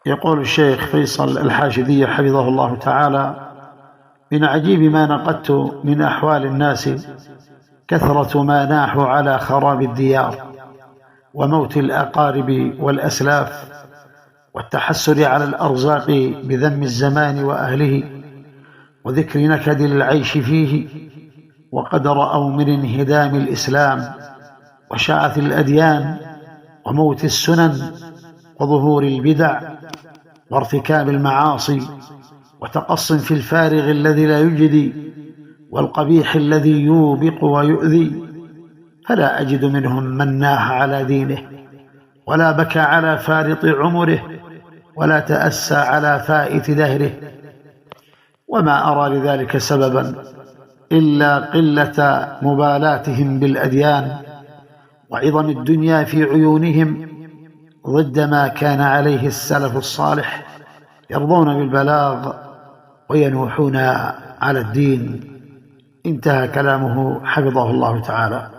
يقول الشيخ فيصل الحاشدي حفظه الله تعالى: من عجيب ما نقدت من أحوال الناس كثرة ما ناحوا على خراب الديار وموت الأقارب والأسلاف والتحسر على الأرزاق بذم الزمان وأهله وذكر نكد العيش فيه، وقد رأوا من انهدام الإسلام وشعث الأديان وموت السنن وظهور البدع وارتكاب المعاصي وتقص في الفارغ الذي لا يجدي والقبيح الذي يوبق ويؤذي، فلا أجد منهم من ناح على دينه ولا بكى على فارط عمره ولا تأسى على فائت دهره، وما أرى لذلك سببا إلا قلة مبالاتهم بالأديان وعظم الدنيا في عيونهم ضد ما كان عليه السلف الصالح، يرضون بالبلاغ وينوحون على الدين. انتهى كلامه حفظه الله تعالى.